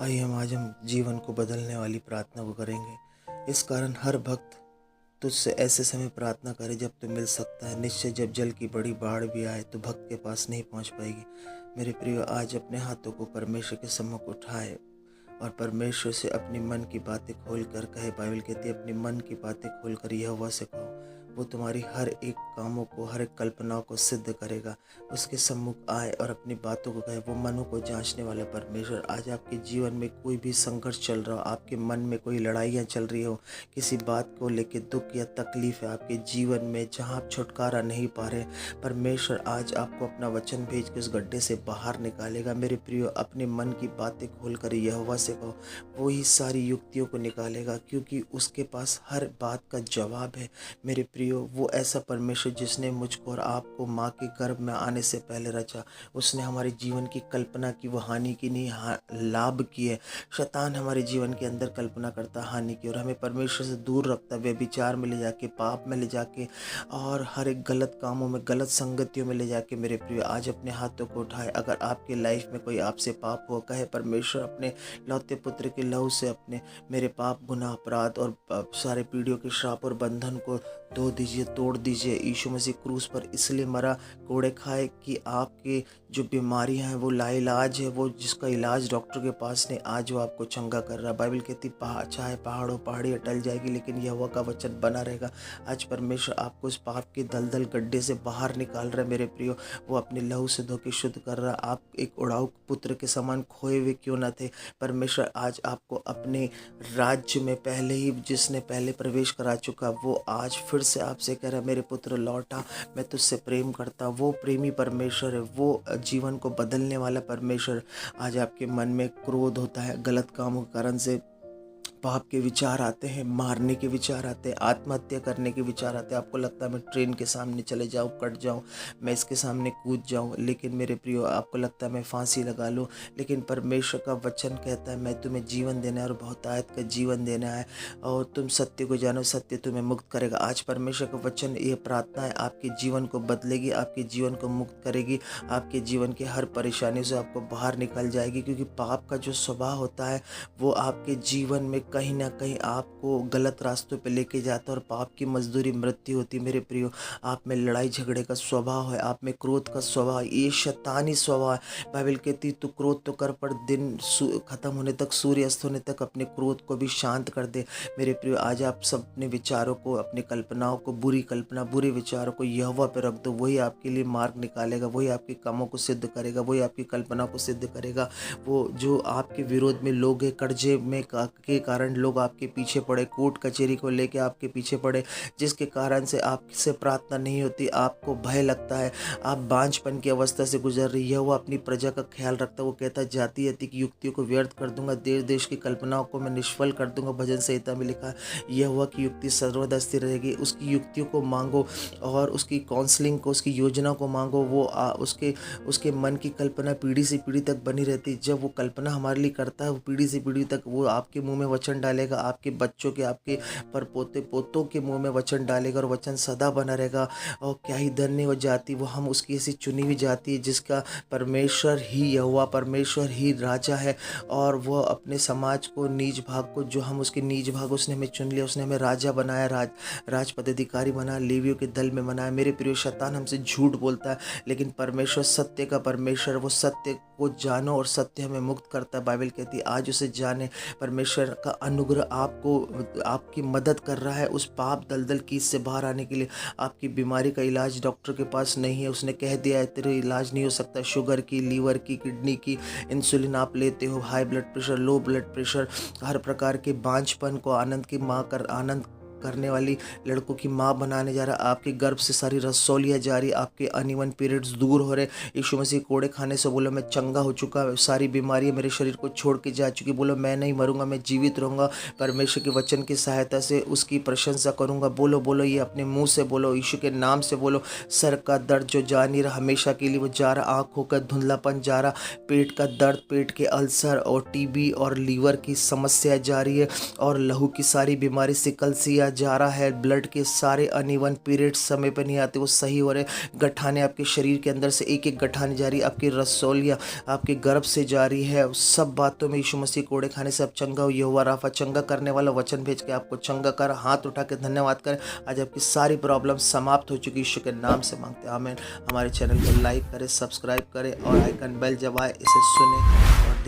आइए आज हम जीवन को बदलने वाली प्रार्थना को करेंगे। इस कारण हर भक्त तुझसे ऐसे समय प्रार्थना करे जब तू मिल सकता है। निश्चय जब जल की बड़ी बाढ़ भी आए तो भक्त के पास नहीं पहुंच पाएगी। मेरे प्रिय, आज अपने हाथों को परमेश्वर के सम्मुख उठाए और परमेश्वर से अपनी मन की बातें खोल कर कहे। बाइबल कहती है अपनी मन की बातें खोल कर यहोवा से कहो, वो तुम्हारी हर एक कामों को, हर एक कल्पनाओं को सिद्ध करेगा। उसके सम्मुख आए और अपनी बातों को कहे। वो मनों को जांचने वाला परमेश्वर आज आपके जीवन में कोई भी संघर्ष चल रहा हो, आपके मन में कोई लड़ाइयाँ चल रही हो, किसी बात को लेके दुख या तकलीफ है आपके जीवन में जहाँ आप छुटकारा नहीं पा रहे, परमेश्वर आज आपको अपना वचन भेज के उस गड्ढे से बाहर निकालेगा। मेरे प्रियो, अपने मन की बातें खोल कर यहोवा से कहो, वो ही सारी युक्तियों को निकालेगा, क्योंकि उसके पास हर बात का जवाब है। मेरे प्रियो, वो ऐसा परमेश्वर जिसने मुझको और आपको माँ के गर्भ में आने से पहले रचा, उसने हमारे जीवन की कल्पना की, वो हानि की नहीं लाभ की है। शैतान हमारे जीवन के अंदर कल्पना करता हानि की और हमें परमेश्वर से दूर रखता, व्यभिचार में ले जाके, पाप में ले जाके और हर एक गलत कामों में, गलत संगतियों में ले जाके। मेरे प्रिय, आज अपने हाथों को उठाए। अगर आपके लाइफ में कोई आपसे पाप हो, कहे परमेश्वर अपने लौते पुत्र के लहू से अपने मेरे पाप, गुनाह, अपराध और सारे पीढ़ियों के श्राप और बंधन को धो दीजिए, तोड़ दीजिए। यीशु मसीह क्रूस पर इसलिए मरा, कोड़े खाए, कि आपके जो बीमारियां हैं वो लाइलाज है, वो जिसका इलाज डॉक्टर के पास नहीं, आज वो आपको चंगा कर रहा है। बाइबल कहती चाहे पहाड़ों पहाड़ी टल जाएगी लेकिन यहोवा का वचन बना रहेगा। आज परमेश्वर आपको इस पाप के दलदल गड्ढे से बाहर निकाल रहा है। मेरे प्रियो, वो अपने लहू से धो के शुद्ध कर रहा है। आप एक उड़ाऊ पुत्र के समान खोए हुए क्यों न थे, परमेश्वर आज आपको अपने राज्य में पहले ही, जिसने पहले प्रवेश करा चुका, वो आज फिर से आपसे कह रहा है मेरे पुत्र लौटा, मैं तुझसे प्रेम करता। वो प्रेमी परमेश्वर है, वो जीवन को बदलने वाला परमेश्वर। आज आपके मन में क्रोध होता है, गलत कामों के कारण से पाप के विचार आते हैं, मारने के विचार आते हैं, आत्महत्या करने के विचार आते हैं। आपको लगता है मैं ट्रेन के सामने चले जाऊं, कट जाऊं, मैं इसके सामने कूद जाऊं, लेकिन मेरे प्रियो, आपको लगता है मैं फांसी लगा लूं, लेकिन परमेश्वर का वचन कहता है मैं तुम्हें जीवन देना है और बहुतायत का जीवन देना है, और तुम सत्य को जानो, सत्य तुम्हें मुक्त करेगा। आज परमेश्वर का वचन, ये प्रार्थना है, आपके जीवन को बदलेगी, आपके जीवन को मुक्त करेगी, आपके जीवन की हर परेशानी से आपको बाहर निकल जाएगी। क्योंकि पाप का जो स्वभाव होता है वो आपके जीवन में कहीं ना कहीं आपको गलत रास्तों पे लेके जाता है, और पाप की मजदूरी मृत्यु होती है। मेरे प्रियो, आप में लड़ाई झगड़े का स्वभाव है, आप में क्रोध का स्वभाव, ये शैतानी स्वभाव है। बाइबल कहती तू क्रोध तो कर, पर दिन खत्म होने तक, सूर्य अस्त होने तक अपने क्रोध को भी शांत कर दे। मेरे प्रियो, आज आप सब अपने विचारों को, अपनी कल्पनाओं को, बुरी कल्पना, बुरे विचारों को यहोवा पे रख दो। वही आपके लिए मार्ग निकालेगा, वही आपके कामों को सिद्ध करेगा, वही आपकी कल्पना को सिद्ध करेगा। वो जो आपके विरोध में लोग हैं, कर्जे में के कारण लोग आपके पीछे पड़े, कोर्ट कचहरी को लेके आपके पीछे पड़े, जिसके कारण से आपसे प्रार्थना नहीं होती, आपको भय लगता है, आप बांझपन की अवस्था से गुजर रही है। वो अपनी प्रजा का ख्याल रखता है। वो कहता है जाति जाति की युक्तियों को व्यर्थ कर दूंगा, देश देश की कल्पनाओं को मैं निष्फल कर दूंगा। भजन संहिता में लिखा है यहोवा की युक्ति सर्वदा स्थिर रहेगी। उसकी युक्तियों को मांगो और उसकी काउंसलिंग को, उसकी योजना को मांगो। वो उसके मन की कल्पना पीढ़ी से पीढ़ी तक बनी रहती। जब वो कल्पना हमारे लिए करता है, वो पीढ़ी से पीढ़ी तक वो आपके मुंह में वचन डालेगा, आपके बच्चों के, आपके परपोते पोतों के मुंह में वचन डालेगा, और वचन सदा बना रहेगा। और क्या ही धन्य हो जाती वो, हम उसकी ऐसी चुनी हुई जाति है जिसका परमेश्वर ही यहोवा, परमेश्वर ही राजा है। और वह अपने समाज को, नीच भाग को, जो हम उसके नीच भाग, उसने हमें चुन लिया, उसने हमें राजा बनाया, राज पदाधिकारी बनाया, लेवियों के दल में बनाया। मेरे प्रिय, शैतान हमसे झूठ बोलता है, लेकिन परमेश्वर सत्य का परमेश्वर, वो सत्य को जानो और सत्य हमें मुक्त करता है। बाइबल कहती है आज उसे जाने। परमेश्वर का अनुग्रह आपको, आपकी मदद कर रहा है उस पाप दलदल की से बाहर आने के लिए। आपकी बीमारी का इलाज डॉक्टर के पास नहीं है, उसने कह दिया है तेरे इलाज नहीं हो सकता। शुगर की, लीवर की, किडनी की, इंसुलिन आप लेते हो, high blood pressure, low blood pressure, हर प्रकार के बांझपन को आनंद करने वाली लड़कों की माँ बनाने जा रहा है। आपके गर्भ से सारी रसौलियाँ जा रही, आपके अनइवन पीरियड्स दूर हो रहे। यीशु मसीह कोड़े खाने से बोलो मैं चंगा हो चुका, सारी बीमारियाँ मेरे शरीर को छोड़ के जा चुकी। बोलो मैं नहीं मरूंगा, मैं जीवित रहूंगा, परमेश्वर के वचन की सहायता से उसकी प्रशंसा करूंगा। बोलो बोलो, ये अपने मुंह से बोलो, यीशु के नाम से बोलो। सर का दर्द जो जा नहीं रहा, हमेशा के लिए वो जा रहा। आँखों का धुंधलापन जा रहा, पेट का दर्द, पेट के अल्सर और टीबी और लीवर की समस्या जा रही है, और लहू की सारी बीमारी, सिकल सिया जा रहा है, ब्लड के सारे अनइवन पीरियड्स समय पे नहीं आते, वो सही हो रहे, गठाने आपके शरीर के अंदर से एक एक गठाने जा रही है, आपकी रसोलियाँ आपके गर्भ से जा रही है, उस सब बातों में यीशु मसीह कोड़े खाने से आप चंगा हो। यहोवा राफा चंगा करने वाला वचन भेज के आपको चंगा कर। हाथ उठा के धन्यवाद करें, आज आपकी सारी प्रॉब्लम समाप्त हो चुकी। यीशु के नाम से मांगते हैं, आमीन। हमारे चैनल को लाइक करें, सब्सक्राइब करें और आइकन बेल दबाएं, इसे सुने और